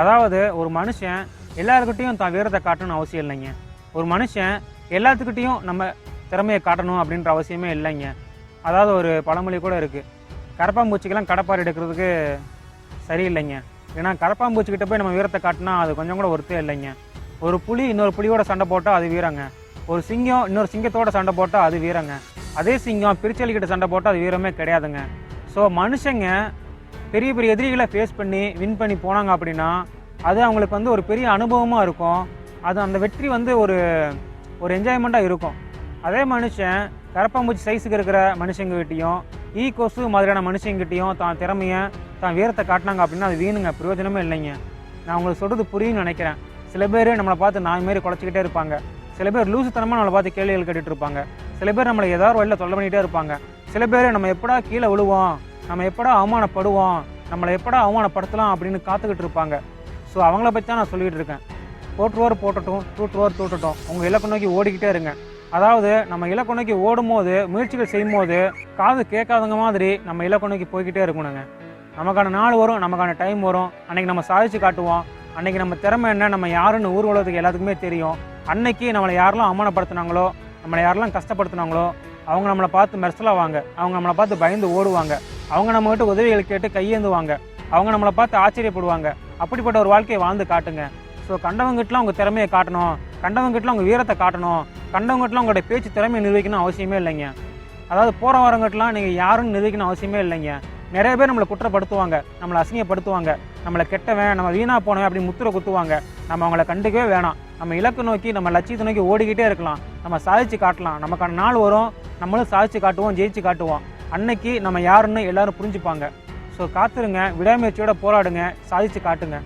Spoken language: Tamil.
அதாவது ஒரு மனுஷன் எல்லாருக்கிட்டையும் தான் வீரத்தை காட்டணும்னு அவசியம் இல்லைங்க. ஒரு மனுஷன் எல்லாத்துக்கிட்டையும் நம்ம திறமையை காட்டணும் அப்படின்ற அவசியமே இல்லைங்க. அதாவது ஒரு பழமொழி கூட இருக்குது, கரப்பாம்பூச்சிக்கெல்லாம் கடப்பார் எடுக்கிறதுக்கு சரியில்லைங்க. ஏன்னா கரப்பாம்பூச்சிக்கிட்ட போய் நம்ம வீரத்தை காட்டினா அது கொஞ்சம் கூட ஒருத்தே இல்லைங்க. ஒரு புலி இன்னொரு புலியோட சண்டை போட்டால் அது வீரங்க. ஒரு சிங்கம் இன்னொரு சிங்கத்தோட சண்டை போட்டால் அது வீரங்க. அதே சிங்கம் பிரிச்சலிக்கிட்ட சண்டை போட்டால் அது வீரமே கிடையாதுங்க. ஸோ மனுஷங்க பெரிய பெரிய எதிரிகளை ஃபேஸ் பண்ணி வின் பண்ணி போனாங்க அப்படின்னா அது அவங்களுக்கு வந்து ஒரு பெரிய அனுபவமாக இருக்கும். அது அந்த வெற்றி வந்து ஒரு என்ஜாய்மெண்ட்டாக இருக்கும். அதே மனுஷன் கரப்பாம்பூச்சி சைஸுக்கு இருக்கிற மனுஷங்கிட்டையும் கொசு மாதிரியான மனுஷங்கிட்டையும் தான் திறமையை தான் வீரத்தை காட்டினாங்க அப்படின்னா அது வீணுங்க, பிரயோஜனமே இல்லைங்க. நான் உங்களுக்கு சொல்கிறது புரியும்னு நினைக்கிறேன். சில பேர் நம்மளை பார்த்து நாய் மாரி குலைச்சிக்கிட்டே இருப்பாங்க. சில பேர் லூசுத்தனமாக நம்மளை பார்த்து கேள்விகள் கேட்டுட்டு இருப்பாங்க. சில பேர் நம்மளை ஏதாவது வழியில் தொல்லை பண்ணிகிட்டே இருப்பாங்க. சில பேர் நம்ம எப்படா கீழே விழுவோம், நம்ம எப்படா அவமானப்படுவோம், நம்மளை எப்படா அவமானப்படுத்தலாம் அப்படின்னு காத்துக்கிட்டு இருப்பாங்க. ஸோ அவங்கள பற்றி தான் நான் சொல்லிகிட்டு இருக்கேன். போட்டுருவார் போட்டட்டும், தூட்டுருவார் தூட்டட்டும், உங்கள் இலக்கு நோக்கி ஓடிக்கிட்டே இருங்க. அதாவது நம்ம இலக்கு நோக்கி ஓடும் போது, முயற்சிகள் செய்யும் போது காது கேட்காதவங்க மாதிரி நம்ம இலக்கு நோக்கி போய்கிட்டே இருக்கணுங்க. நமக்கான நாள் வரும், நமக்கான டைம் வரும், அன்றைக்கி நம்ம சாதிச்சு காட்டுவோம். அன்றைக்கி நம்ம திறமை என்ன, நம்ம யாருன்னு ஊர் உலகத்துக்கு எல்லாத்துக்குமே தெரியும். அன்னைக்கு நம்மளை யாரெல்லாம் அவமானப்படுத்தினாங்களோ, நம்மளை யாரெல்லாம் கஷ்டப்படுத்தினாங்களோ அவங்க நம்மளை பார்த்து மெர்சலாவாங்க. அவங்க நம்மளை பார்த்து பயந்து ஓடுவாங்க. அவங்க நம்மகிட்ட உதவிகள் கேட்டு கையேந்துவாங்க. அவங்க நம்மளை பார்த்து ஆச்சரியப்படுவாங்க. அப்படிப்பட்ட ஒரு வாழ்க்கையை வாழ்ந்து காட்டுங்க. ஸோ கண்டவங்ககிட்டலாம் உங்கள் திறமையை காட்டணும், கண்டவங்ககிட்டலாம் உங்கள் வீரத்தை காட்டணும், கண்டவங்ககிட்டலாம் உங்களுடைய பேச்சு திறமையை நிரூபிக்கணும் அவசியமே இல்லைங்க. அதாவது போகிற வரவங்ககிட்டலாம் நீங்கள் யாருன்னு நிரூபிக்கணும் அவசியமே இல்லைங்க. நிறைய பேர் நம்மளை குற்றப்படுத்துவாங்க, நம்மளை அசிங்கப்படுத்துவாங்க, நம்மளை கெட்டவன், நம்ம வீணாக போனவன் அப்படி முத்திரை குத்துவாங்க. நம்ம அவங்கள கண்டுக்கவே வேணாம். நம்ம இலக்கு நோக்கி, நம்ம லட்சியத்தை நோக்கி ஓடிக்கிட்டே இருக்கலாம். நம்ம சாதிச்சு காட்டலாம். நமக்கான நாள் வரும், நம்மளும் சாதிச்சு காட்டுவோம், ஜெயிச்சு காட்டுவோம். அன்னைக்கு நம்ம யாருன்னு எல்லாரும் புரிஞ்சுப்பாங்க. ஸோ காத்துருங்க, விடாமுயற்சியோட போராடுங்க, சாதிச்சு காட்டுங்க.